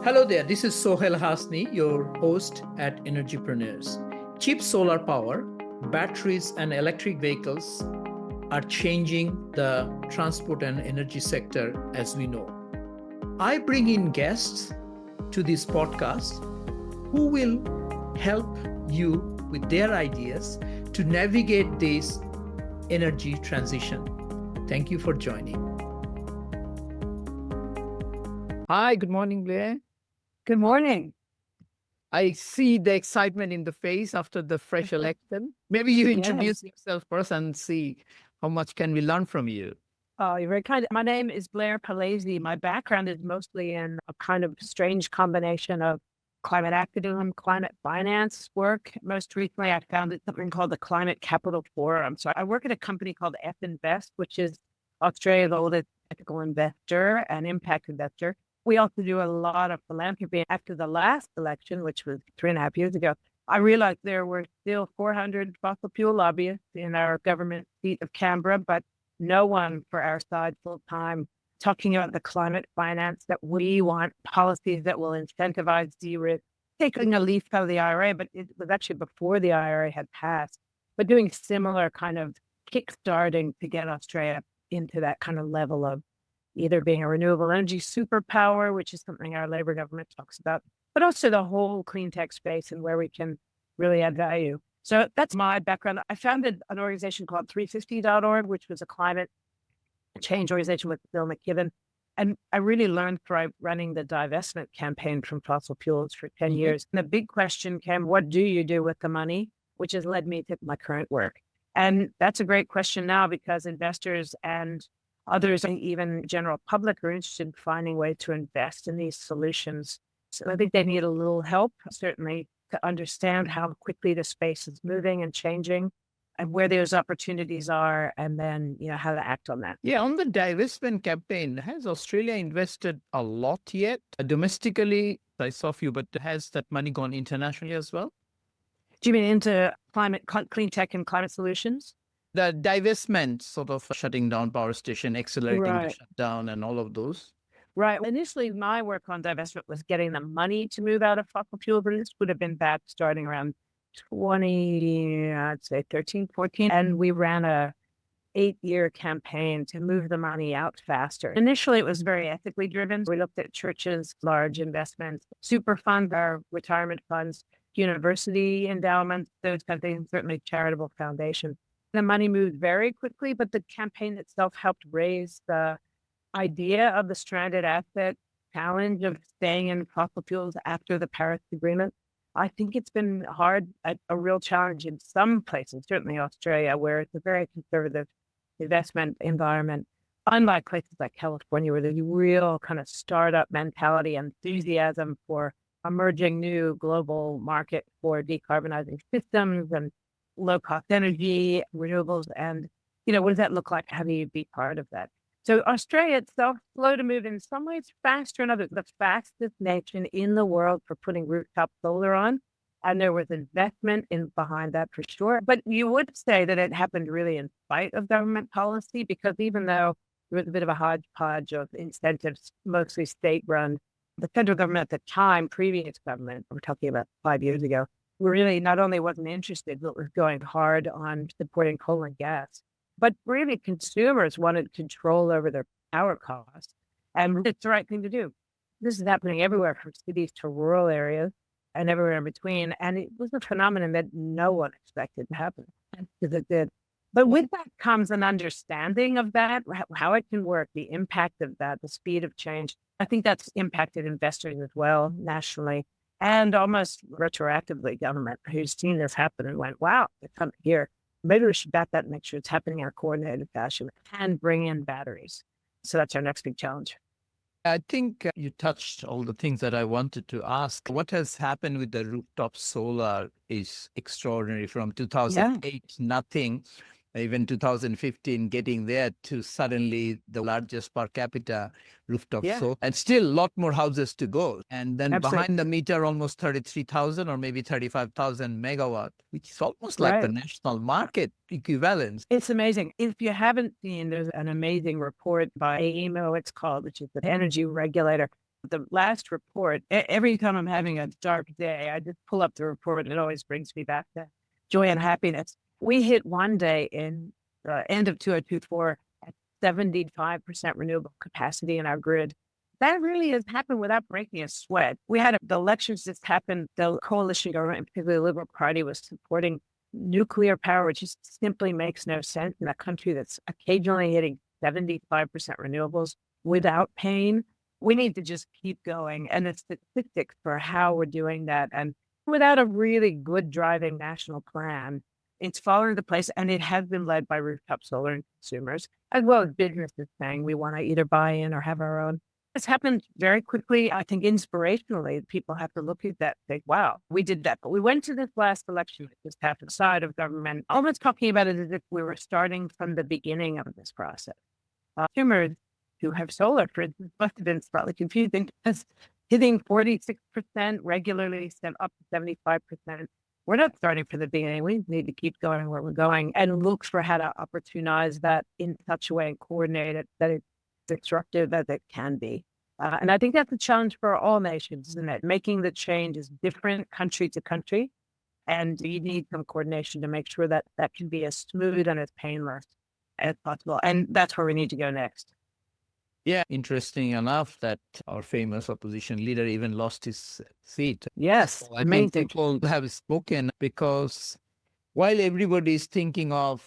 Hello there, this is Sohail Hasni, your host at Energypreneurs. Cheap solar power, batteries, and electric vehicles are changing the transport and energy sector as we know. I bring in guests to this podcast who will help you with their ideas to navigate this energy transition. Thank you for joining. Hi, good morning, Blair. Good morning. I see the excitement in the face after the fresh election. Maybe you introduce yourself first and see how much can we learn from you. Oh, you're very kind. My name is Blair Palese. My background is mostly in a kind of strange combination of climate activism, climate finance work. Most recently, I founded something called the Climate Capital Forum. So I work at a company called Ethinvest, which is Australia's oldest ethical investor and impact investor. We also do a lot of philanthropy. After the last election, which was 3.5 years ago, I realized there were still 400 fossil fuel lobbyists in our government seat of Canberra, but no one for our side full time talking about the climate finance that we want, policies that will incentivize de-risk, taking a leaf out of the IRA, but it was actually before the IRA had passed, but doing similar kind of kickstarting to get Australia into that kind of level of either being a renewable energy superpower, which is something our Labor government talks about, but also the whole clean tech space and where we can really add value. So that's my background. I founded an organization called 350.org, which was a climate change organization with Bill McKibben. And I really learned through running the divestment campaign from fossil fuels for 10 years. And the big question came, what do you do with the money? Which has led me to my current work. And that's a great question now because investors and others, and even general public, are interested in finding ways to invest in these solutions. So I think they need a little help, certainly, to understand how quickly the space is moving and changing and where those opportunities are, and then, how to act on that. Yeah, on the divestment campaign, has Australia invested a lot yet? Domestically, I saw a few, but has that money gone internationally as well? Do you mean into clean tech and climate solutions? The divestment, sort of shutting down power station, accelerating the shutdown and all of those. Right. Initially, my work on divestment was getting the money to move out of fossil fuels, and this would have been back starting around 13, 14. And we ran a 8-year campaign to move the money out faster. Initially, it was very ethically driven. We looked at churches, large investments, super funds, our retirement funds, university endowments, those kind of things, certainly charitable foundations. The money moved very quickly, but the campaign itself helped raise the idea of the stranded asset challenge of staying in fossil fuels after the Paris Agreement. I think it's been hard, a real challenge in some places, certainly Australia, where it's a very conservative investment environment, unlike places like California, where there's a real kind of startup mentality, enthusiasm for emerging new global market for decarbonizing systems and low-cost energy, renewables, and, what does that look like? How do you be part of that? So Australia itself, slow to move in some ways, faster in others, the fastest nation in the world for putting rooftop solar on. And there was investment behind that for sure. But you would say that it happened really in spite of government policy, because even though there was a bit of a hodgepodge of incentives, mostly state-run, the federal government at the time, previous government, we're talking about 5 years ago, really not only wasn't interested, but was going hard on supporting coal and gas. But really, consumers wanted control over their power costs. And it's the right thing to do. This is happening everywhere from cities to rural areas and everywhere in between. And it was a phenomenon that no one expected to happen, because it did. But with that comes an understanding of that, how it can work, the impact of that, the speed of change. I think that's impacted investors as well, nationally. And almost retroactively, government who's seen this happen and went, wow, it's coming here. Maybe we should back that and make sure it's happening in a coordinated fashion and bring in batteries. So that's our next big challenge. I think you touched all the things that I wanted to ask. What has happened with the rooftop solar is extraordinary. From 2008, nothing. Even 2015, getting there to suddenly the largest per capita rooftop solar, and still a lot more houses to go. And then behind the meter, almost 33,000 or maybe 35,000 megawatt, which is almost like the national market equivalent. It's amazing. If you haven't seen, there's an amazing report by AEMO, it's called, which is the energy regulator. The last report, every time I'm having a dark day, I just pull up the report and it always brings me back to joy and happiness. We hit one day in the end of 2024 at 75% renewable capacity in our grid. That really has happened without breaking a sweat. We had the elections just happened. The coalition government, particularly the Liberal Party, was supporting nuclear power, which just simply makes no sense in a country that's occasionally hitting 75% renewables without pain. We need to just keep going. And the statistics for how we're doing that, and without a really good driving national plan, it's fallen into place. And it has been led by rooftop solar and consumers, as well as businesses saying we want to either buy in or have our own. It's happened very quickly. I think inspirationally, people have to look at that and think, wow, we did that. But we went to this last election that just happened side of government, almost talking about it as if we were starting from the beginning of this process. Consumers who have solar, for instance, must have been slightly confusing because hitting 46% regularly, up to 75%. We're not starting from the beginning. We need to keep going where we're going and look for how to opportunize that in such a way and coordinate it that it's disruptive as it can be. And I think that's a challenge for all nations, isn't it? Making the change is different country to country. And you need some coordination to make sure that that can be as smooth and as painless as possible. And that's where we need to go next. Yeah, interesting enough that our famous opposition leader even lost his seat. Yes, So I think people have spoken because while everybody is thinking of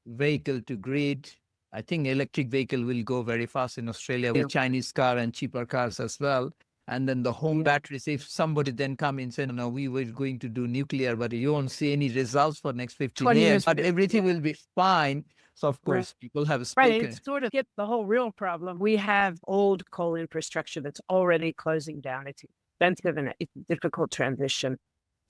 vehicle to grid, I think electric vehicle will go very fast in Australia with Chinese car and cheaper cars as well. And then the home batteries, if somebody then come in and say, no, we were going to do nuclear, but you won't see any results for next 15 years, but everything will be fine. So, of course, people have spoken. Right, it's sort of get the whole real problem. We have old coal infrastructure that's already closing down. It's expensive and it's a difficult transition.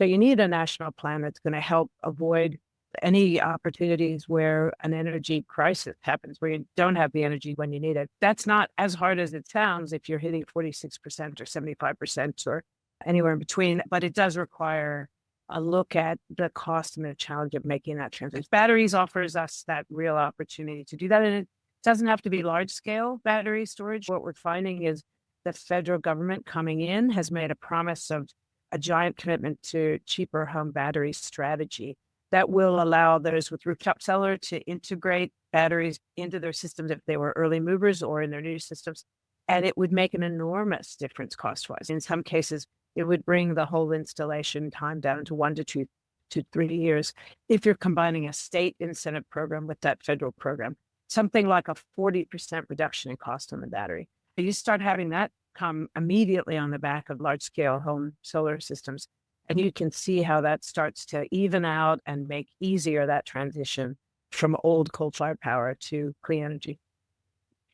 So you need a national plan that's going to help avoid any opportunities where an energy crisis happens, where you don't have the energy when you need it. That's not as hard as it sounds if you're hitting 46% or 75% or anywhere in between, but it does require a look at the cost and the challenge of making that transition. Batteries offers us that real opportunity to do that. And it doesn't have to be large scale battery storage. What we're finding is the federal government coming in has made a promise of a giant commitment to cheaper home battery strategy that will allow those with rooftop solar to integrate batteries into their systems if they were early movers or in their new systems. And it would make an enormous difference cost-wise. In some cases, it would bring the whole installation time down to 1 to 2 to 3 years if you're combining a state incentive program with that federal program, something like a 40% reduction in cost on the battery. You start having that come immediately on the back of large-scale home solar systems, and you can see how that starts to even out and make easier that transition from old coal-fired power to clean energy.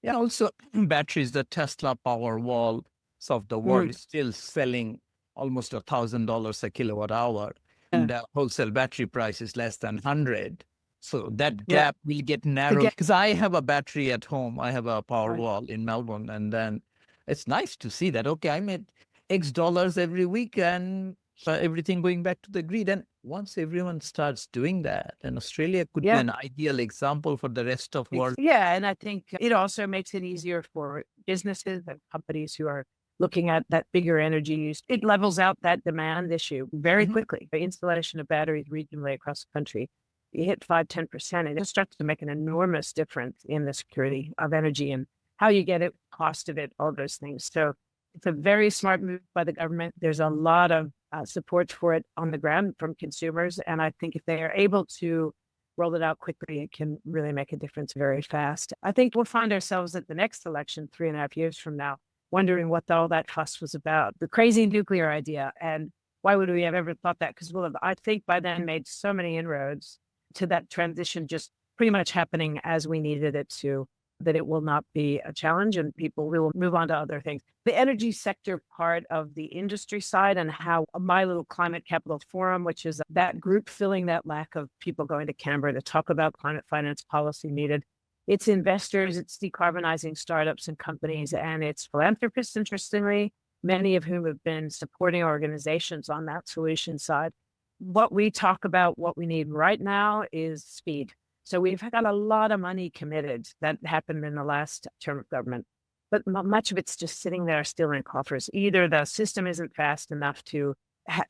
Yeah, also batteries, the Tesla Powerwall of the world is still selling almost $1,000 a kilowatt hour. And the wholesale battery price is less than 100. So that gap will get narrowed. Because I have a battery at home. I have a Powerwall in Melbourne. And then it's nice to see that, okay, I made X dollars every week and everything going back to the grid. And once everyone starts doing that, and Australia could be an ideal example for the rest of the world. Yeah, and I think it also makes it easier for businesses and companies who are looking at that bigger energy use. It levels out that demand issue very quickly. The installation of batteries regionally across the country, you hit 5-10%, and it starts to make an enormous difference in the security of energy and how you get it, cost of it, all those things. So it's a very smart move by the government. There's a lot of support for it on the ground from consumers. And I think if they are able to roll it out quickly, it can really make a difference very fast. I think we'll find ourselves at the next election 3.5 years from now, wondering what all that fuss was about, the crazy nuclear idea. And why would we have ever thought that? Because we'll have, I think, by then made so many inroads to that transition just pretty much happening as we needed it to, that it will not be a challenge and people will move on to other things. The energy sector part of the industry side and how my little climate capital forum, which is that group filling that lack of people going to Canberra to talk about climate finance policy needed. It's investors, it's decarbonizing startups and companies, and it's philanthropists, interestingly, many of whom have been supporting organizations on that solution side. What we talk about, what we need right now is speed. So we've got a lot of money committed that happened in the last term of government. but much of it's just sitting there still in coffers. Either the system isn't fast enough to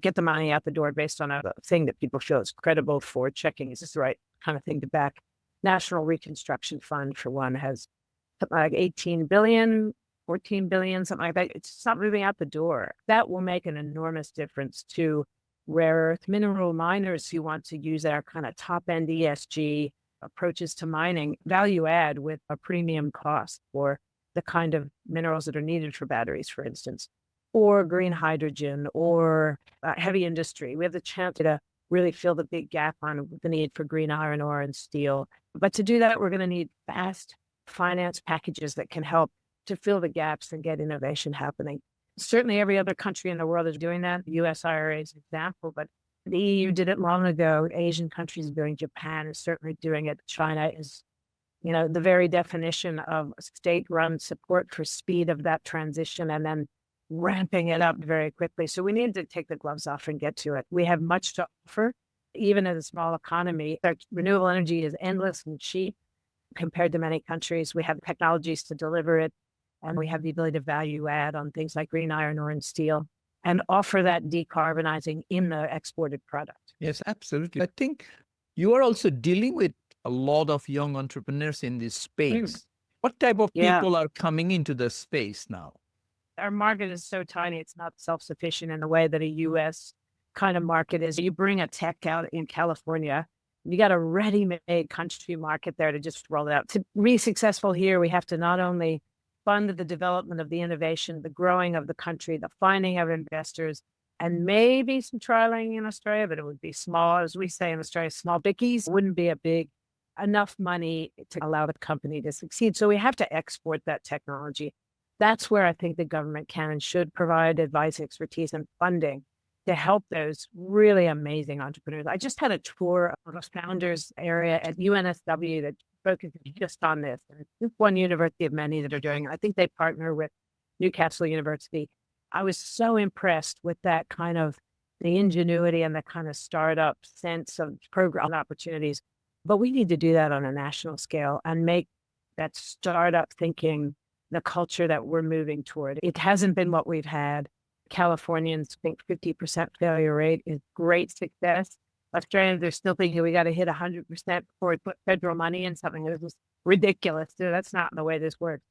get the money out the door based on a thing that people feel is credible for checking, is this the right kind of thing to back? National Reconstruction Fund, for one, has something like 18 billion, 14 billion, something like that. It's not moving out the door. That will make an enormous difference to rare earth mineral miners who want to use our kind of top end ESG approaches to mining, value add with a premium cost for the kind of minerals that are needed for batteries, for instance, or green hydrogen, or heavy industry. We have the chance to really fill the big gap on the need for green iron ore and steel. But to do that, we're going to need fast finance packages that can help to fill the gaps and get innovation happening. Certainly every other country in the world is doing that. The US IRA is an example, but the EU did it long ago. Asian countries are doing, Japan is certainly doing it. China is, the very definition of state-run support for speed of that transition and then ramping it up very quickly. So we need to take the gloves off and get to it. We have much to offer, even as a small economy. Renewable energy is endless and cheap compared to many countries. We have technologies to deliver it, and we have the ability to value add on things like green iron ore and steel and offer that decarbonizing in the exported product. Yes, absolutely. I think you are also dealing with a lot of young entrepreneurs in this space. What type of people are coming into the space now? Our market is so tiny, it's not self-sufficient in the way that a US kind of market is. You bring a tech out in California, you got a ready-made country market there to just roll it out. To be successful here, we have to not only fund the development of the innovation, the growing of the country, the finding of investors, and maybe some trialing in Australia, but it would be small, as we say in Australia, small bickies. Wouldn't be enough money to allow the company to succeed. So we have to export that technology. That's where I think the government can and should provide advice, expertise, and funding to help those really amazing entrepreneurs. I just had a tour of a founders area at UNSW that focuses just on this. And it's just one university of many that are doing it. I think they partner with Newcastle University. I was so impressed with that kind of the ingenuity and the kind of startup sense of program opportunities. But we need to do that on a national scale and make that startup thinking the culture that we're moving toward. It hasn't been what we've had. Californians think 50% failure rate is great success. Australians are still thinking we got to hit 100% before we put federal money in something that is ridiculous. That's not the way this works.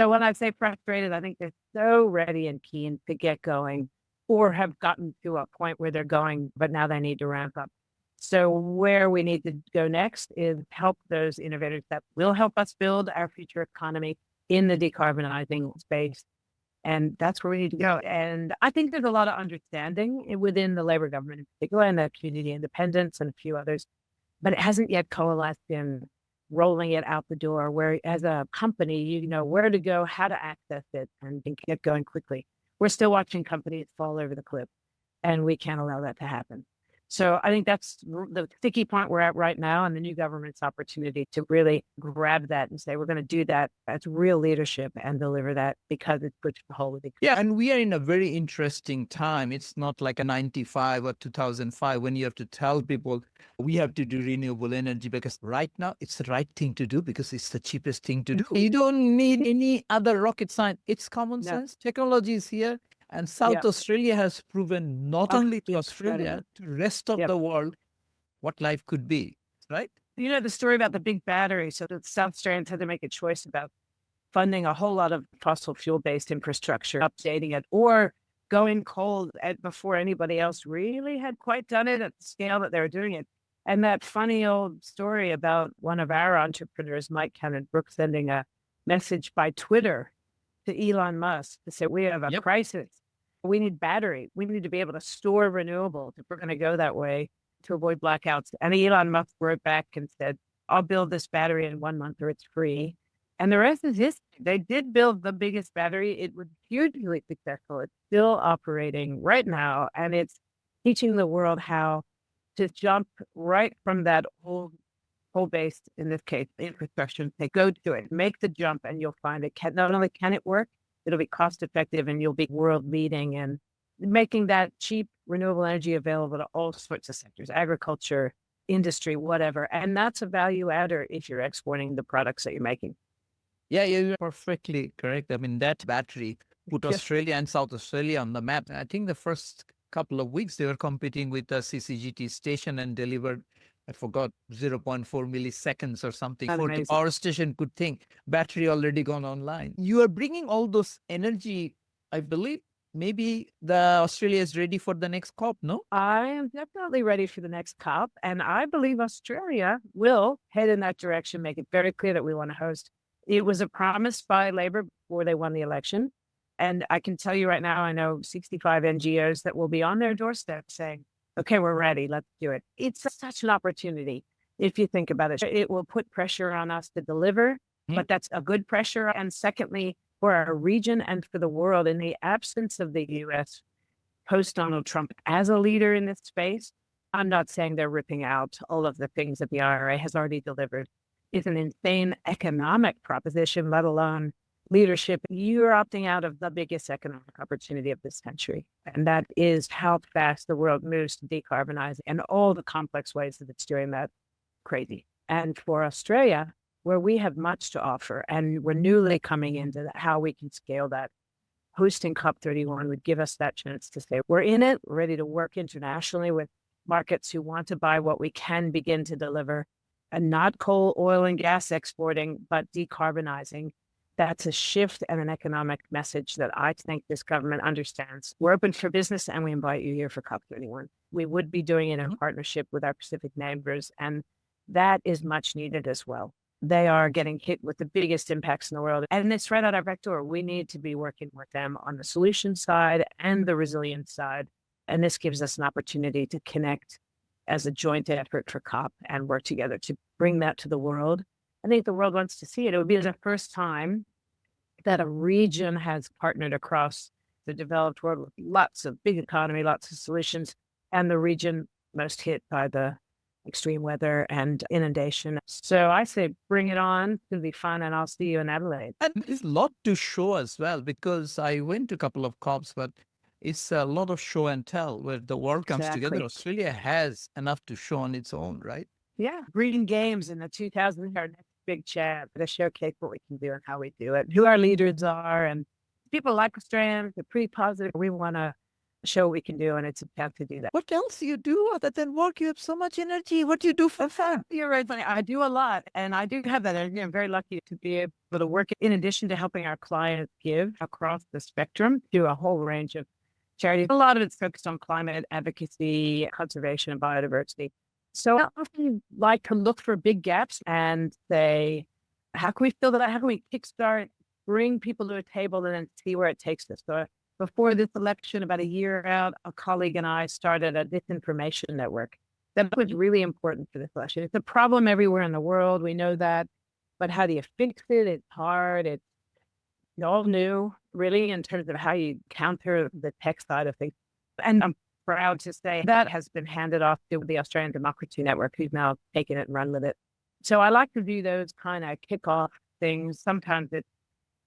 So when I say frustrated, I think they're so ready and keen to get going or have gotten to a point where they're going, but now they need to ramp up. So where we need to go next is help those innovators that will help us build our future economy in the decarbonizing space. And that's where we need to go. And I think there's a lot of understanding within the Labor government in particular, and the community independents and a few others, but it hasn't yet coalesced in rolling it out the door where as a company, you know where to go, how to access it, and get going quickly. We're still watching companies fall over the cliff, and we can't allow that to happen. So I think that's the sticky point we're at right now, and the new government's opportunity to really grab that and say, we're going to do that as real leadership and deliver that because it's good for the whole of the Yeah, and we are in a very interesting time. It's not like a 95 or 2005 when you have to tell people we have to do renewable energy because right now it's the right thing to do because it's the cheapest thing to do. You don't need any other rocket science. It's common sense. Technology is here. And South Australia has proven not only to Australia, to the rest of the world, what life could be, right? You know the story about the big battery. So the South Australians had to make a choice about funding a whole lot of fossil fuel-based infrastructure, updating it, or going cold before anybody else really had quite done it at the scale that they were doing it. And that funny old story about one of our entrepreneurs, Mike Cannon-Brook, sending a message by Twitter to Elon Musk to say, we have a crisis. We need battery. We need to be able to store renewables if we're going to go that way to avoid blackouts. And Elon Musk wrote back and said, I'll build this battery in 1 month or it's free. And the rest is history. They did build the biggest battery. It was hugely successful. It's still operating right now. And it's teaching the world how to jump right from that coal-based, in this case, infrastructure. They go to it, make the jump, and you'll find it not only can it work, it'll be cost effective and you'll be world leading and making that cheap renewable energy available to all sorts of sectors, agriculture, industry, whatever. And that's a value adder if you're exporting the products that you're making. Yeah, you're perfectly correct. I mean, that battery put Yes. Australia and South Australia on the map. I think the first couple of weeks they were competing with the CCGT station and delivered, I forgot, zero point 0.4 milliseconds or something. For the Amazing. power station could think battery already gone online. You are bringing all those energy, I believe. Maybe the Australia is ready for the next COP, no? I am definitely ready for the next COP, and I believe Australia will head in that direction, make it very clear that we want to host. It was a promise by Labor before they won the election. And I can tell you right now, I know 65 NGOs that will be on their doorstep saying, okay, we're ready, let's do it. It's such an opportunity. If you think about it, it will put pressure on us to deliver, but that's a good pressure. And secondly, for our region and for the world, in the absence of the US post Donald Trump as a leader in this space, I'm not saying they're ripping out all of the things that the IRA has already delivered. It's an insane economic proposition, let alone leadership. You're opting out of the biggest economic opportunity of this century. And that is how fast the world moves to decarbonize and all the complex ways that it's doing that. Crazy. And for Australia, where we have much to offer and we're newly coming into how we can scale that, hosting COP31 would give us that chance to say, we're in it, we're ready to work internationally with markets who want to buy what we can begin to deliver, and not coal, oil, and gas exporting, but decarbonizing. That's a shift and an economic message that I think this government understands. We're open for business and we invite you here for COP31. We would be doing it in partnership with our Pacific neighbors, and that is much needed as well. They are getting hit with the biggest impacts in the world. And it's right out our back door. We need to be working with them on the solution side and the resilience side. And this gives us an opportunity to connect as a joint effort for COP and work together to bring that to the world. I think the world wants to see it. It would be the first time that a region has partnered across the developed world with lots of big economy, lots of solutions, and the region most hit by the extreme weather and inundation. So I say, bring it on. It's going to be fun, and I'll see you in Adelaide. And there's a lot to show as well, because I went to a couple of COPs, but it's a lot of show and tell where the world comes together. Exactly. Australia has enough to show on its own, right? Yeah. Green Games in the 2000s, our next big chat to showcase what we can do and how we do it, who our leaders are. And people like Australians, they're pretty positive. We want to show what we can do, and it's a path to do that. What else do you do other than work? You have so much energy. What do you do for fun? You're right, funny. I do a lot, and I do have that energy. I'm very lucky to be able to work in addition to helping our clients give across the spectrum to a whole range of charities. A lot of it's focused on climate advocacy, conservation, and biodiversity. So I often like to look for big gaps and say, how can we fill that out? How can we kickstart, bring people to a table, and then see where it takes us? So before this election, about a year out, a colleague and I started a disinformation network. That was really important for this election. It's a problem everywhere in the world. We know that. But how do you fix it? It's hard. It's all new, really, in terms of how you counter the tech side of things. And I'm proud to say that has been handed off to the Australian Democracy Network, who's now taken it and run with it. So I like to do those kind of kickoff things. Sometimes it's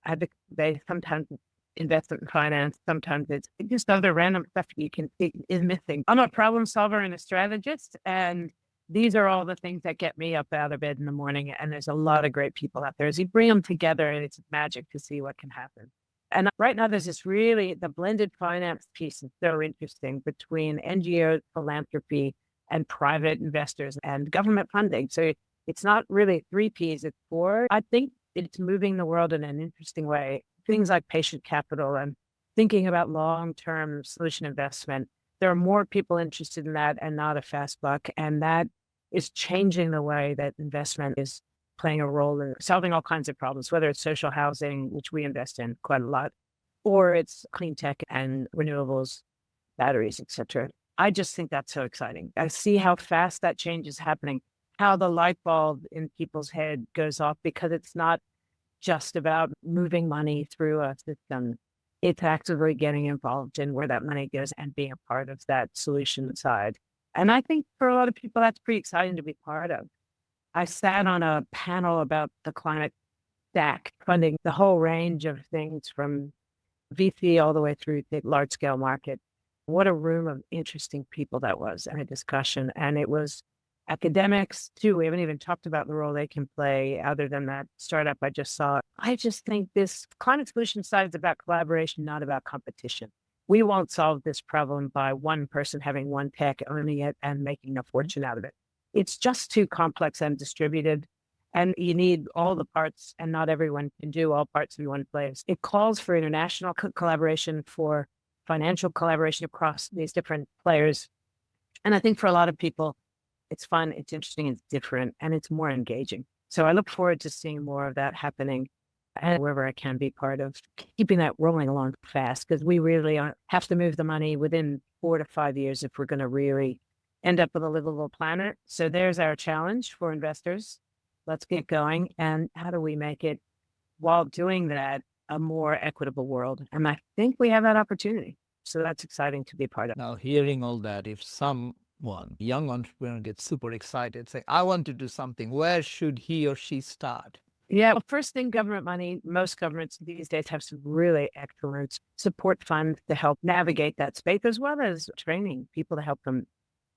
advocacy, sometimes it's investment and finance, sometimes it's just other random stuff you can see is missing. I'm a problem solver and a strategist, and these are all the things that get me up out of bed in the morning. And there's a lot of great people out there. As you bring them together, and it's magic to see what can happen. And right now, there's this really, the blended finance piece is so interesting between NGO philanthropy and private investors and government funding. So it's not really 3 Ps, it's 4. I think it's moving the world in an interesting way. Things like patient capital and thinking about long-term solution investment. There are more people interested in that and not a fast buck. And that is changing the way that investment is playing a role in solving all kinds of problems, whether it's social housing, which we invest in quite a lot, or it's clean tech and renewables, batteries, et cetera. I just think that's so exciting. I see how fast that change is happening, how the light bulb in people's head goes off, because it's not just about moving money through a system. It's actively getting involved in where that money goes and being a part of that solution side. And I think for a lot of people, that's pretty exciting to be part of. I sat on a panel about the climate stack, funding the whole range of things from VC all the way through the large scale market. What a room of interesting people that was, and a discussion. And it was academics too. We haven't even talked about the role they can play other than that startup I just saw. I just think this climate solution side is about collaboration, not about competition. We won't solve this problem by one person having one tech, owning it and making a fortune out of it. It's just too complex and distributed. And you need all the parts, and not everyone can do all parts in one place. It calls for international collaboration, for financial collaboration across these different players. And I think for a lot of people, it's fun, it's interesting, it's different, and it's more engaging. So I look forward to seeing more of that happening and wherever I can be part of keeping that rolling along fast, because we really have to move the money within 4 to 5 years if we're going to really end up with a livable planet. So there's our challenge for investors. Let's get going. And how do we make it, while doing that, a more equitable world? And I think we have that opportunity. So that's exciting to be part of. Now, hearing all that, if someone, young entrepreneur, gets super excited, say, I want to do something, where should he or she start? Yeah, well, first thing, government money. Most governments these days have some really excellent support funds to help navigate that space, as well as training people to help them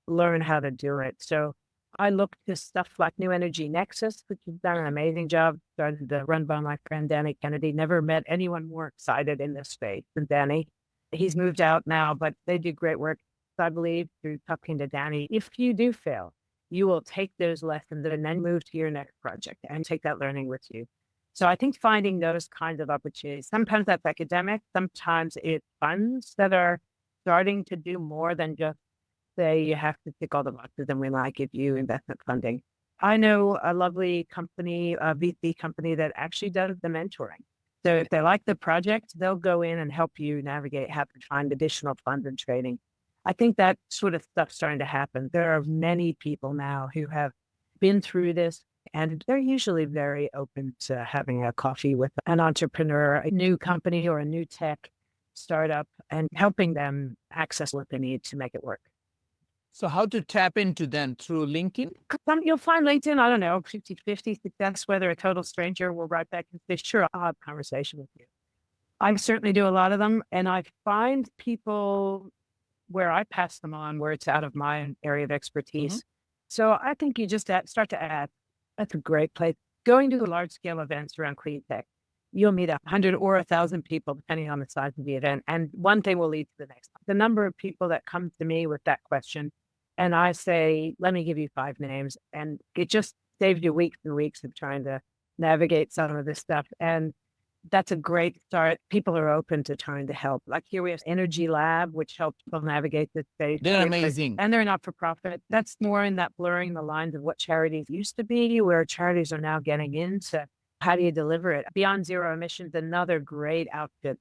learn how to do it. So I look to stuff like New Energy Nexus, which has done an amazing job, started run by my friend Danny Kennedy. Never met anyone more excited in this space than Danny. He's moved out now, but they do great work, I believe, through talking to Danny. If you do fail, you will take those lessons and then move to your next project and take that learning with you. So I think finding those kinds of opportunities, sometimes that's academic, sometimes it's funds that are starting to do more than just say you have to tick all the boxes and we might give you investment funding. I know a lovely company, a VC company that actually does the mentoring. So if they like the project, they'll go in and help you navigate how to find additional funds and training. I think that sort of stuff's starting to happen. There are many people now who have been through this, and they're usually very open to having a coffee with an entrepreneur, a new company or a new tech startup, and helping them access what they need to make it work. So how to tap into them? Through LinkedIn? You'll find LinkedIn, I don't know, 50-50 success, whether a total stranger will write back and say, sure, I'll have a conversation with you. I certainly do a lot of them. And I find people where I pass them on, where it's out of my area of expertise. Mm-hmm. So I think you just start to add. That's a great place. Going to large scale events around clean tech, you'll meet 100 or 1,000 people, depending on the size of the event. And one thing will lead to the next. The number of people that come to me with that question, and I say, let me give you 5 names. And it just saves you weeks and weeks of trying to navigate some of this stuff. And that's a great start. People are open to trying to help. Like here we have Energy Lab, which helps people navigate this space. They're amazing. And they're not for profit. That's more in that blurring the lines of what charities used to be, where charities are now getting into how do you deliver it. Beyond Zero Emissions, another great outfit,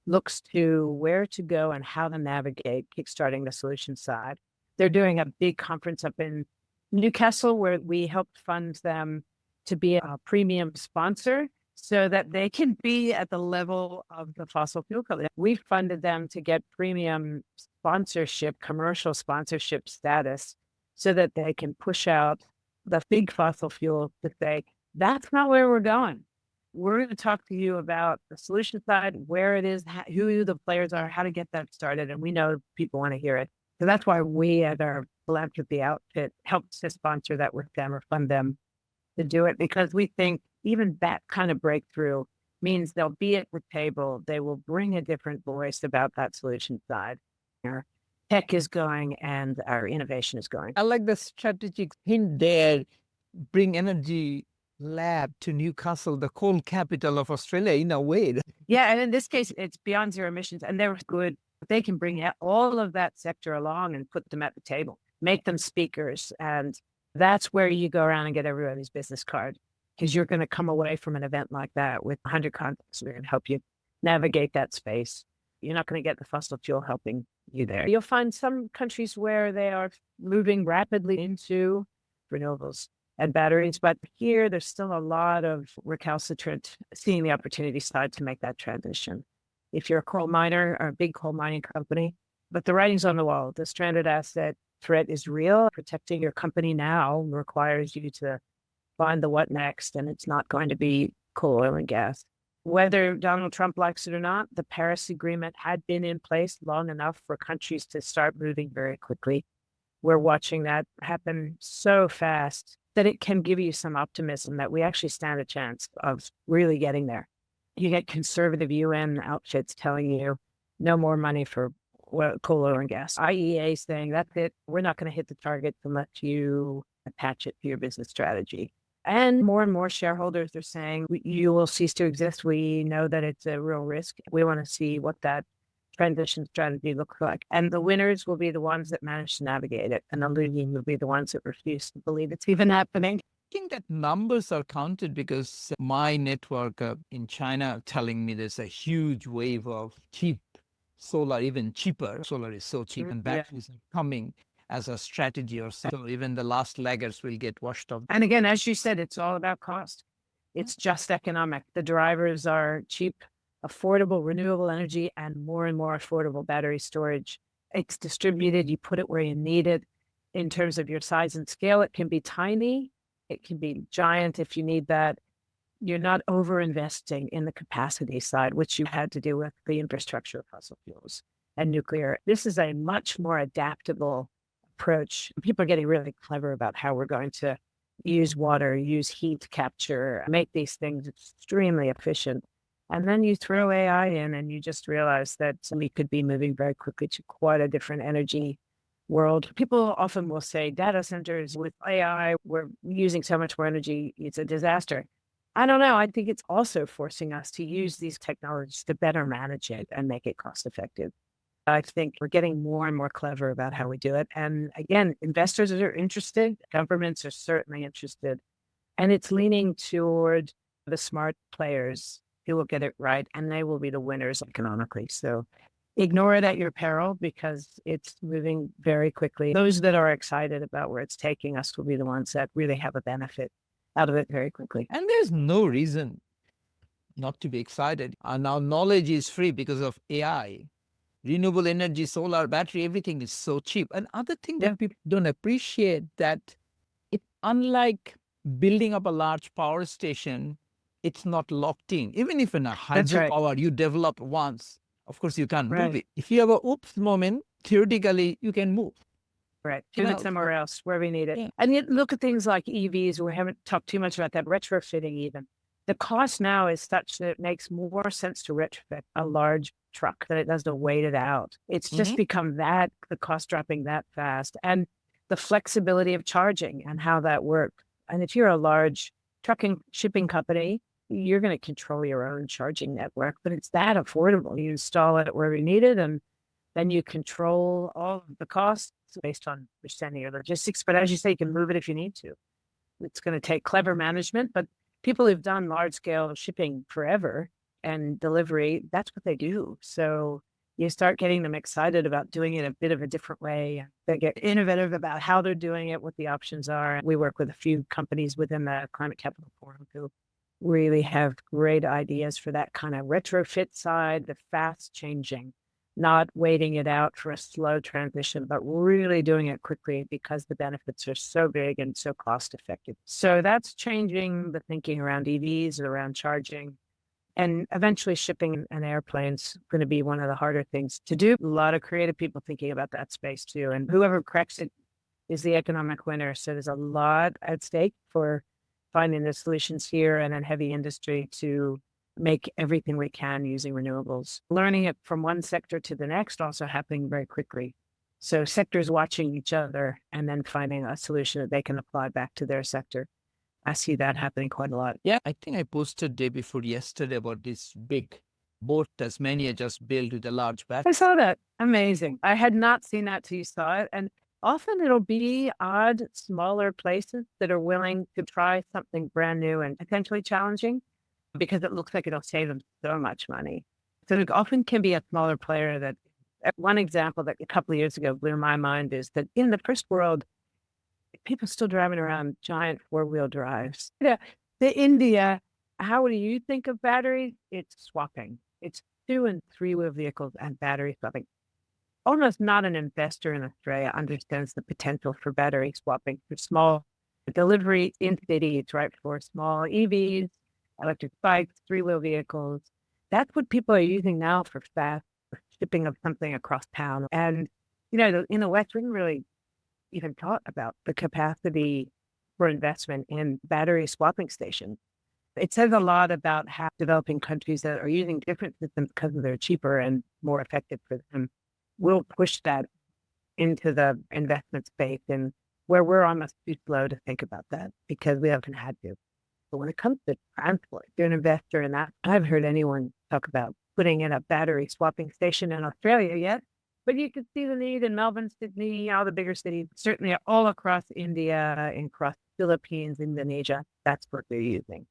looks to where to go and how to navigate kickstarting the solution side. They're doing a big conference up in Newcastle where we helped fund them to be a premium sponsor so that they can be at the level of the fossil fuel company. We funded them to get premium sponsorship, commercial sponsorship status, so that they can push out the big fossil fuel to say, that's not where we're going. We're going to talk to you about the solution side, where it is, who the players are, how to get that started. And we know people want to hear it. So that's why we at our philanthropy outfit helps to sponsor that with them or fund them to do it, because we think even that kind of breakthrough means they'll be at the table. They will bring a different voice about that solution side. Our tech is going and our innovation is going. I like the strategic hint there. Bring Energy Lab to Newcastle, the coal capital of Australia, in a way. Yeah, and in this case, it's Beyond Zero Emissions, and they're good. They can bring all of that sector along and put them at the table, make them speakers. And that's where you go around and get everybody's business card, because you're going to come away from an event like that with 100 contacts that are going to help you navigate that space. You're not going to get the fossil fuel helping you there. You'll find some countries where they are moving rapidly into renewables and batteries, but here there's still a lot of recalcitrant, seeing the opportunity side to make that transition. If you're a coal miner or a big coal mining company, but the writing's on the wall, the stranded asset threat is real. Protecting your company now requires you to find the what next, and it's not going to be coal, oil, and gas. Whether Donald Trump likes it or not, the Paris Agreement had been in place long enough for countries to start moving very quickly. we're watching that happen so fast that it can give you some optimism that we actually stand a chance of really getting there. You get conservative UN outfits telling you no more money for coal, oil, and gas. IEA saying that's it. We're not going to hit the target unless you attach it to your business strategy. And more shareholders are saying you will cease to exist. We know that it's a real risk. We want to see what that transition strategy looks like. And the winners will be the ones that manage to navigate it. And the losers will be the ones that refuse to believe it's even happening. I think that numbers are counted because my network in China are telling me there's a huge wave of cheap solar, even cheaper. Solar is so cheap and batteries are coming as a strategy or so. So even the last laggers will get washed off. And again, as you said, it's all about cost. It's just economic. The drivers are cheap, affordable, renewable energy, and more affordable battery storage. It's distributed. You put it where you need it. In terms of your size and scale, it can be tiny. It can be giant if you need that. You're not over-investing in the capacity side, which you had to do with the infrastructure of fossil fuels and nuclear. This is a much more adaptable approach. People are getting really clever about how we're going to use water, use heat capture, make these things extremely efficient. And then you throw AI in and you just realize that we could be moving very quickly to quite a different energy world. People often will say data centers with AI, we're using so much more energy, it's a disaster. I don't know. I think it's also forcing us to use these technologies to better manage it and make it cost effective. I think we're getting more and more clever about how we do it. And again, investors are interested. Governments are certainly interested. And it's leaning toward the smart players who will get it right, and they will be the winners economically. So ignore it at your peril because it's moving very quickly. Those that are excited about where it's taking us will be the ones that really have a benefit out of it very quickly. And there's no reason not to be excited. And now knowledge is free because of AI. Renewable energy, solar, battery, everything is so cheap. And other thing that people don't appreciate that it's unlike building up a large power station, it's not locked in. Even if in a hydropower you develop once, of course you can't move it. If you have a oops moment, theoretically you can move. Right. Pivot somewhere else where we need it. Yeah. And yet look at things like EVs. We haven't talked too much about that, retrofitting even. The cost now is such that it makes more sense to retrofit a large truck than it does to wait it out. It's just become that, the cost dropping that fast, and the flexibility of charging and how that works. And if you're a large trucking shipping company, you're going to control your own charging network, but it's that affordable. You install it where you need it, and then you control all of the costs based on understanding your logistics. But as you say, you can move it if you need to. It's going to take clever management, but people who've done large scale shipping forever and delivery, that's what they do. So you start getting them excited about doing it a bit of a different way. They get innovative about how they're doing it, what the options are. We work with a few companies within the Climate Capital Forum who really have great ideas for that kind of retrofit side, the fast changing, not waiting it out for a slow transition, but really doing it quickly because the benefits are so big and so cost effective. So that's changing the thinking around EVs, around charging, and eventually shipping and airplanes going to be one of the harder things to do. A lot of creative people thinking about that space too. And whoever cracks it is the economic winner. So there's a lot at stake for finding the solutions here and in heavy industry to make everything we can using renewables. Learning it from one sector to the next also happening very quickly. So sectors watching each other and then finding a solution that they can apply back to their sector. I see that happening quite a lot. Yeah, I think I posted day before yesterday about this big boat Tasmania just built with a large battery. I saw that. Amazing. I had not seen that till you saw it. And often it'll be odd, smaller places that are willing to try something brand new and potentially challenging because it looks like it'll save them so much money. So it often can be a smaller player that one example that a couple of years ago blew my mind is that in the first world, people still driving around giant four-wheel drives. The India, how do you think of batteries? It's swapping. It's 2- and 3-wheel vehicles and battery swapping. Almost not an investor in Australia understands the potential for battery swapping for small delivery in cities, right? For small EVs, electric bikes, 3-wheel vehicles. That's what people are using now for fast shipping of something across town. And, in the West, we didn't really even thought about the capacity for investment in battery swapping stations. It says a lot about how developing countries that are using different systems because they're cheaper and more effective for them will push that into the investment space, and where we're almost too slow to think about that because we haven't had to. But when it comes to transport, if you're an investor in that, I haven't heard anyone talk about putting in a battery swapping station in Australia yet. But you can see the need in Melbourne, Sydney, all the bigger cities, certainly all across India and across Philippines, Indonesia. That's what they're using.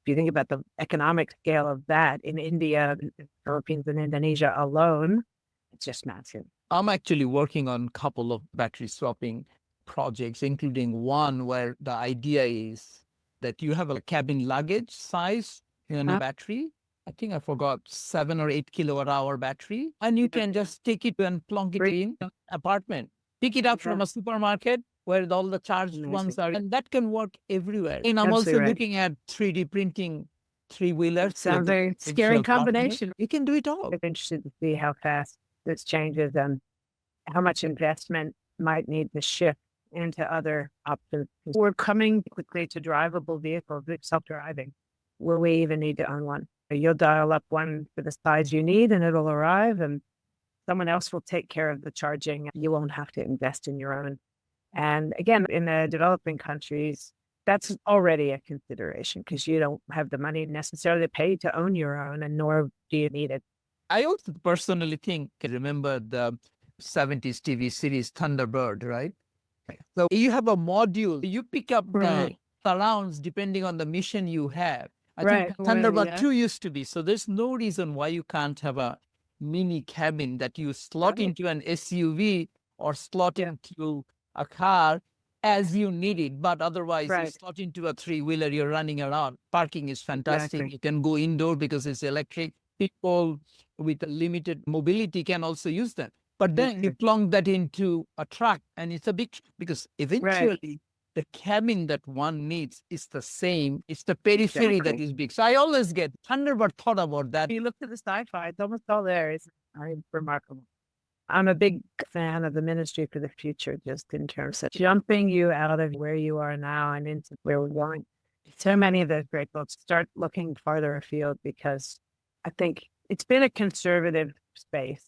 If you think about the economic scale of that in India, Philippines, and Indonesia alone, it's just massive. I'm actually working on a couple of battery swapping projects, including one where the idea is that you have a cabin luggage size in a battery. I think I forgot 7 or 8 kilowatt hour battery. And you can just take it and plunk it in an apartment. Pick it up from a supermarket where all the charged ones are. And that can work everywhere. And I'm also looking at 3D printing three-wheelers. Sounds very scary combination. You can do it all. I'm interested to see how fast this changes and how much investment might need to shift into other options. We're coming quickly to drivable vehicles, self-driving. Will we even need to own one? You'll dial up one for the size you need and it'll arrive, and someone else will take care of the charging. You won't have to invest in your own. And again, in the developing countries, that's already a consideration because you don't have the money necessarily to pay to own your own, and nor do you need it. I also personally think, remember the 70s TV series Thunderbird, right? So you have a module, you pick up the surrounds depending on the mission you have. I think Thunderbird 2 used to be. So there's no reason why you can't have a mini cabin that you slot into an SUV or slot into a car as you need it. But otherwise, you slot into a three-wheeler, you're running around. Parking is fantastic. You can go indoor because it's electric. People with limited mobility can also use them. But then you plunk that into a truck and it's a big, because eventually the cabin that one needs is the same. It's the periphery that is big. So I always get Thunderbird thought about that. You look at the sci-fi, it's almost all there. It's remarkable. I'm a big fan of the Ministry for the Future, just in terms of jumping you out of where you are now and into where we're going. So many of those great books start looking farther afield because I think it's been a conservative space.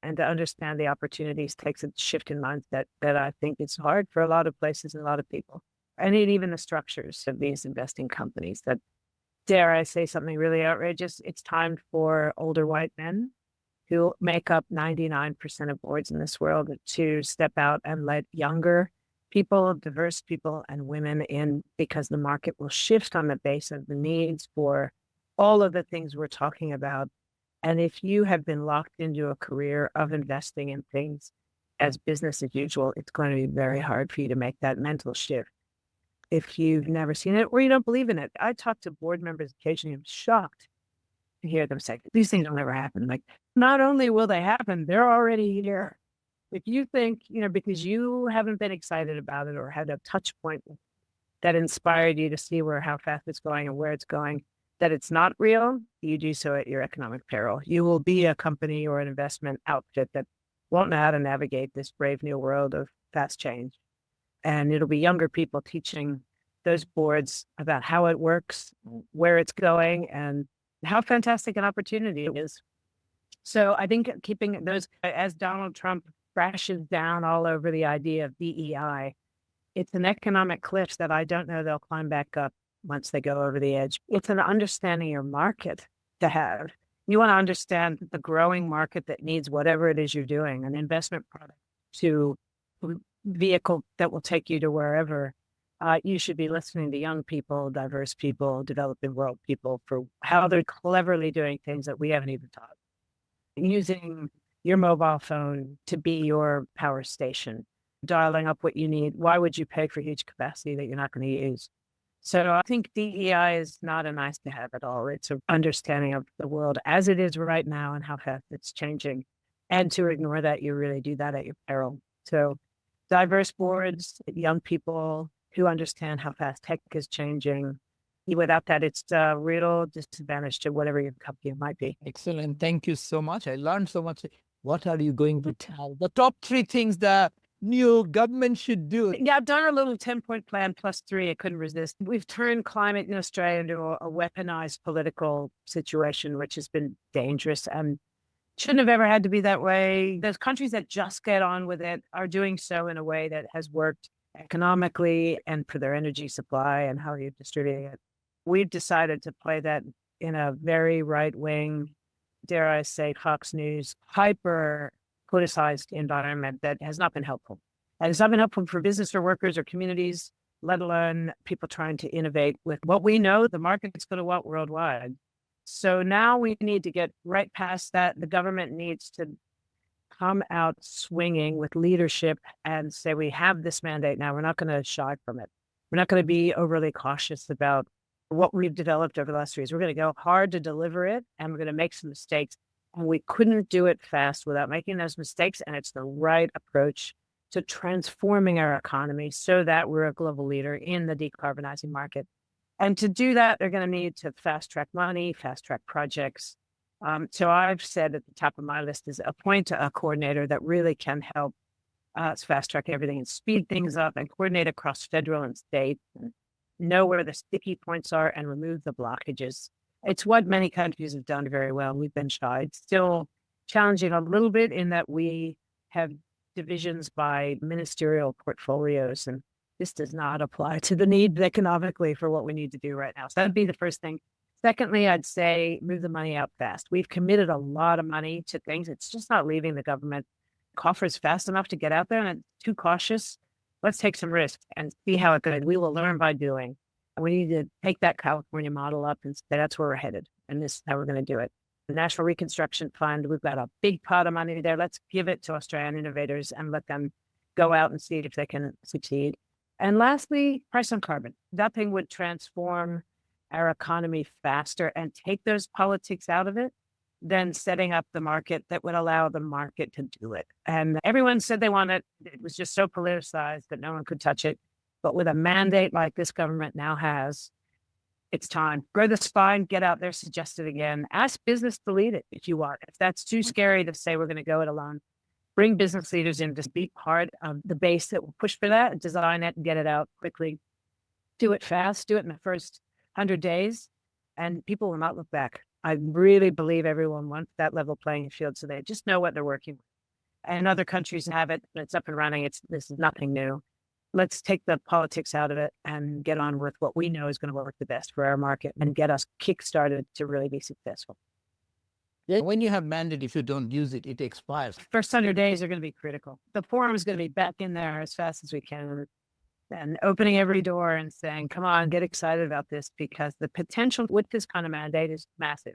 And to understand the opportunities takes a shift in mindset that I think is hard for a lot of places and a lot of people. And even the structures of these investing companies that, dare I say something really outrageous, it's time for older white men who make up 99% of boards in this world to step out and let younger people, diverse people, and women in, because the market will shift on the base of the needs for all of the things we're talking about. And if you have been locked into a career of investing in things as business as usual, it's going to be very hard for you to make that mental shift if you've never seen it or you don't believe in it. I talk to board members occasionally. I'm shocked to hear them say, these things will never happen. Like, not only will they happen, they're already here. If you think, because you haven't been excited about it or had a touch point that inspired you to see how fast it's going and where it's going, that it's not real, you do so at your economic peril. You will be a company or an investment outfit that won't know how to navigate this brave new world of fast change. And it'll be younger people teaching those boards about how it works, where it's going, and how fantastic an opportunity it is. So I think keeping those, as Donald Trump crashes down all over the idea of DEI, it's an economic cliff that I don't know they'll climb back up once they go over the edge. It's an understanding your market to have. You want to understand the growing market that needs whatever it is you're doing, an investment product to vehicle that will take you to wherever. You should be listening to young people, diverse people, developing world people for how they're cleverly doing things that we haven't even taught. Using your mobile phone to be your power station, dialing up what you need. Why would you pay for huge capacity that you're not going to use? So I think DEI is not a nice to have at all. It's an understanding of the world as it is right now and how fast it's changing. And to ignore that, you really do that at your peril. So diverse boards, young people who understand how fast tech is changing. Without that, it's a real disadvantage to whatever your company might be. Excellent. Thank you so much. I learned so much. What are you going to tell? The top 3 things that new government should do. Yeah, I've done a little 10-point plan plus 3. I couldn't resist. We've turned climate in Australia into a weaponized political situation, which has been dangerous and shouldn't have ever had to be that way. Those countries that just get on with it are doing so in a way that has worked economically and for their energy supply and how you're distributing it. We've decided to play that in a very right-wing, dare I say, Fox News, hyper politicized environment that has not been helpful. And it's not been helpful for business or workers or communities, let alone people trying to innovate with what we know the market's going to want worldwide. So now we need to get right past that. The government needs to come out swinging with leadership and say, we have this mandate now. We're not going to shy from it. We're not going to be overly cautious about what we've developed over the last 3 years. We're going to go hard to deliver it, and we're going to make some mistakes. And we couldn't do it fast without making those mistakes. And it's the right approach to transforming our economy so that we're a global leader in the decarbonizing market. And to do that, they're going to need to fast track money, fast track projects. So I've said at the top of my list is appoint a coordinator that really can help us fast track everything and speed things up and coordinate across federal and state, and know where the sticky points are and remove the blockages. It's what many countries have done very well. We've been shy. It's still challenging a little bit in that we have divisions by ministerial portfolios, and this does not apply to the need economically for what we need to do right now. So that'd be the first thing. Secondly, I'd say move the money out fast. We've committed a lot of money to things. It's just not leaving the government coffers fast enough to get out there, and it's too cautious. Let's take some risks and see how it goes. We will learn by doing. And we need to take that California model up and say that's where we're headed. And this is how we're going to do it. The National Reconstruction Fund, we've got a big pot of money there. Let's give it to Australian innovators and let them go out and see if they can succeed. And lastly, price on carbon. That thing would transform our economy faster and take those politics out of it than setting up the market that would allow the market to do it. And everyone said they want it. It was just so politicized that no one could touch it. But with a mandate like this government now has, it's time. Grow the spine, get out there, suggest it again. Ask business to lead it if you want. If that's too scary to say we're going to go it alone, bring business leaders in to be part of the base that will push for that, design it, and get it out quickly. Do it fast. Do it in the first 100 days, and people will not look back. I really believe everyone wants that level playing field so they just know what they're working with. And other countries have it, and it's up and running. This is nothing new. Let's take the politics out of it and get on with what we know is going to work the best for our market and get us kick-started to really be successful. Yeah, when you have mandate, if you don't use it, it expires. First 100 days are going to be critical. The forum is going to be back in there as fast as we can and opening every door and saying, come on, get excited about this, because the potential with this kind of mandate is massive.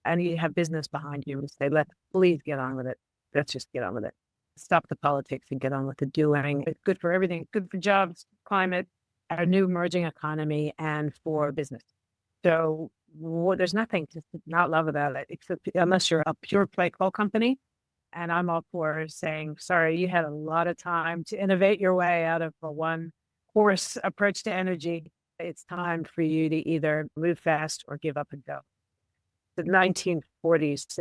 And you have business behind you and say, please get on with it. Let's just get on with it. Stop the politics and get on with the doing. It's good for everything. It's good for jobs, climate, our new emerging economy, and for business. So there's nothing to not love about it, except unless you're a pure play coal company. And I'm all for saying, sorry, you had a lot of time to innovate your way out of a one-horse approach to energy. It's time for you to either move fast or give up and go. The 1940s,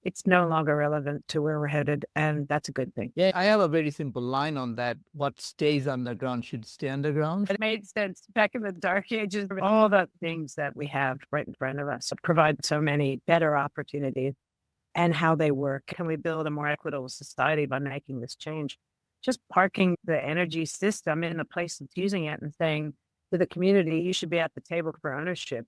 it's no longer relevant to where we're headed, and that's a good thing. Yeah, I have a very simple line on that. What stays underground should stay underground. It made sense back in the dark ages. All the things that we have right in front of us provide so many better opportunities, and how they work. Can we build a more equitable society by making this change? Just parking the energy system in the place that's using it and saying to the community, you should be at the table for ownership.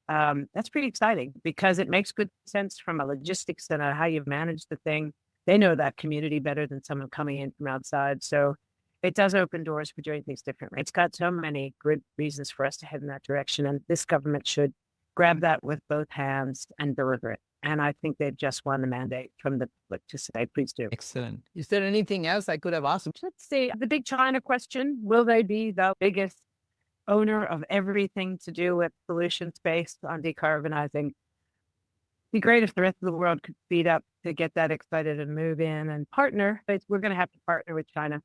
That's pretty exciting because it makes good sense from a logistics and how you've managed the thing. They know that community better than someone coming in from outside. So it does open doors for doing things differently. It's got so many good reasons for us to head in that direction. And this government should grab that with both hands and deliver it. And I think they've just won the mandate from the public to say, please do. Excellent. Is there anything else I could have asked? Let's see, the big China question, will they be the biggest owner of everything to do with solutions based on decarbonizing? It'd be great if the rest of the world could speed up to get that excited and move in and partner. But we're going to have to partner with China.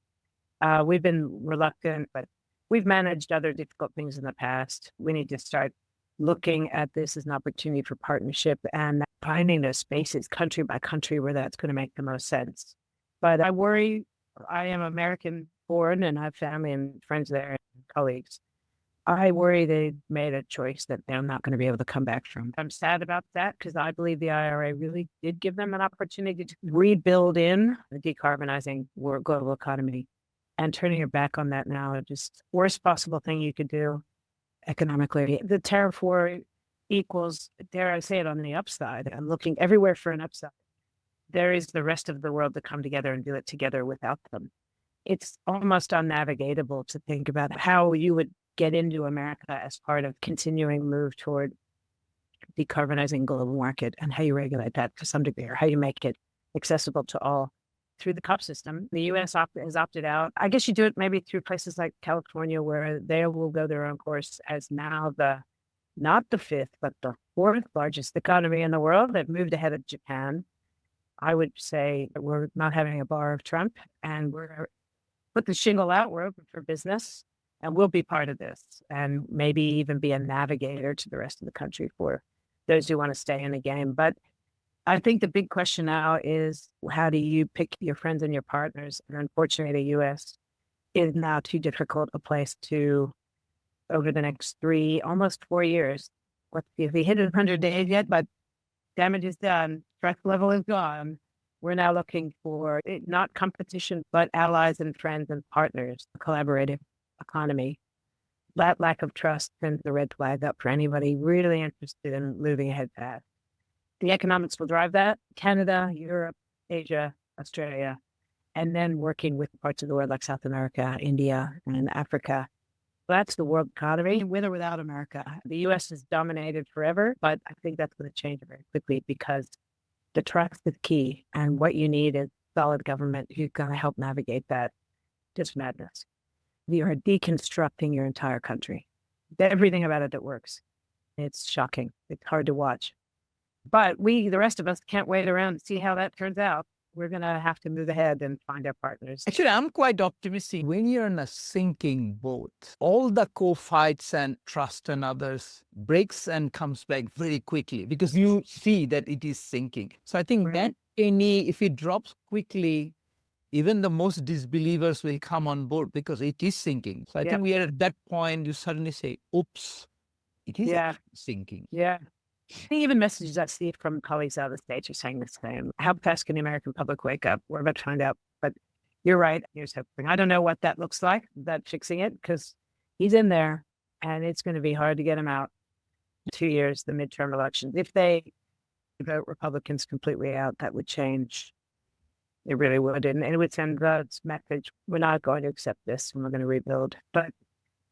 We've been reluctant, but we've managed other difficult things in the past. We need to start looking at this as an opportunity for partnership and finding those spaces country by country where that's going to make the most sense. But I worry I am American born and I have family and friends there and colleagues. I worry they made a choice that they're not going to be able to come back from. I'm sad about that because I believe the IRA really did give them an opportunity to rebuild in the decarbonizing global economy. And turning your back on that now is just worst possible thing you could do economically. The tariff war equals, dare I say it, on the upside. I'm looking everywhere for an upside. There is the rest of the world to come together and do it together without them. It's almost unnavigatable to think about how you would get into America as part of continuing move toward decarbonizing global market and how you regulate that to some degree or how you make it accessible to all through the COP system. The US has opted out. I guess you do it maybe through places like California where they will go their own course as now not the fifth, but the fourth largest economy in the world. They've moved ahead of Japan. I would say we're not having a bar of Trump and we're put the shingle out. We're open for business. And we'll be part of this and maybe even be a navigator to the rest of the country for those who want to stay in the game. But I think the big question now is how do you pick your friends and your partners? And unfortunately, the U.S. is now too difficult a place to, over the next almost 4 years. If we hit 100 days yet, but damage is done, stress level is gone. We're now looking for not competition, but allies and friends and partners, a collaborative economy. That lack of trust sends the red flag up for anybody really interested in moving ahead fast. The economics will drive that. Canada, Europe, Asia, Australia, and then working with parts of the world like South America, India, and Africa. That's the world economy, with or without America. The U.S. has dominated forever, but I think that's going to change very quickly because the trust is key. And what you need is solid government who's going to help navigate that. Just madness. You are deconstructing your entire country. Everything about it that works. It's shocking. It's hard to watch. But the rest of us, can't wait around to see how that turns out. We're going to have to move ahead and find our partners. Actually, I'm quite optimistic. When you're in a sinking boat, all the co-fights and trust and others breaks and comes back very quickly because you see that it is sinking. So I think that if it drops quickly, even the most disbelievers will come on board because it is sinking. So I think we are at that point, you suddenly say, oops, it is sinking. Yeah. Even messages I see from colleagues out of the States are saying the same. How fast can the American public wake up? We're about to find out. But you're right. Here's hoping. I don't know what that looks like, that fixing it, because he's in there and it's going to be hard to get him out. 2 years, the midterm elections. If they vote Republicans completely out, that would change. It really would. And it would send the message, we're not going to accept this and we're going to rebuild. But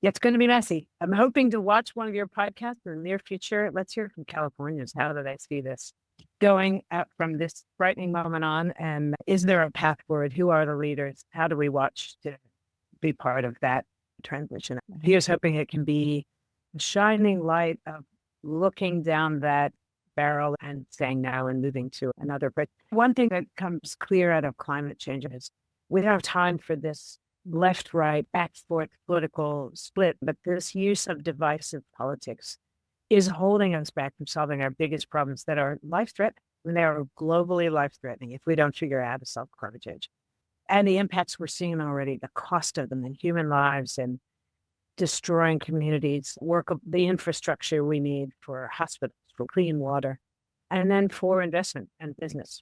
it's going to be messy. I'm hoping to watch one of your podcasts in the near future. Let's hear from Californians. How do they see this going out from this frightening moment on? And is there a path forward? Who are the leaders? How do we watch to be part of that transition? Here's hoping it can be a shining light of looking down that barrel and saying no and moving to another. But one thing that comes clear out of climate change is we don't have time for this left-right, back-forth political split, but this use of divisive politics is holding us back from solving our biggest problems that are life-threatening. And they are globally life-threatening if we don't figure out how to solve climate change. And the impacts we're seeing already, the cost of them in human lives and destroying communities, the infrastructure we need for hospitals, for clean water, and then for investment and business.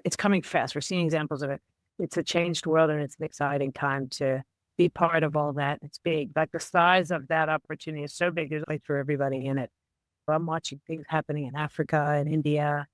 It's coming fast. We're seeing examples of it. It's a changed world and it's an exciting time to be part of all that. It's big. Like the size of that opportunity is so big, there's a place for everybody in it. I'm watching things happening in Africa and India.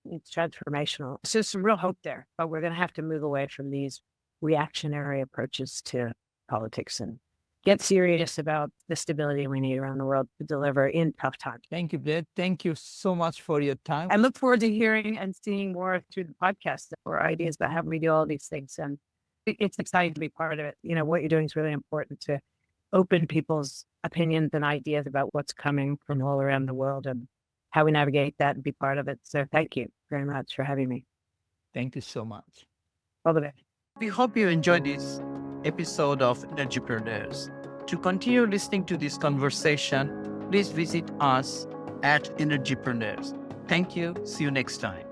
It's transformational. So there's some real hope there, but we're going to have to move away from these reactionary approaches to politics and get serious about the stability we need around the world to deliver in tough times. Thank you, Blair. Thank you so much for your time. I look forward to hearing and seeing more through the podcast or ideas about how we do all these things. And it's exciting to be part of it. You know, what you're doing is really important to open people's opinions and ideas about what's coming from all around the world and how we navigate that and be part of it. So thank you very much for having me. Thank you so much. All the best. We hope you enjoyed this episode of Energypreneurs. To continue listening to this conversation, please visit us at Energypreneurs. Thank you. See you next time.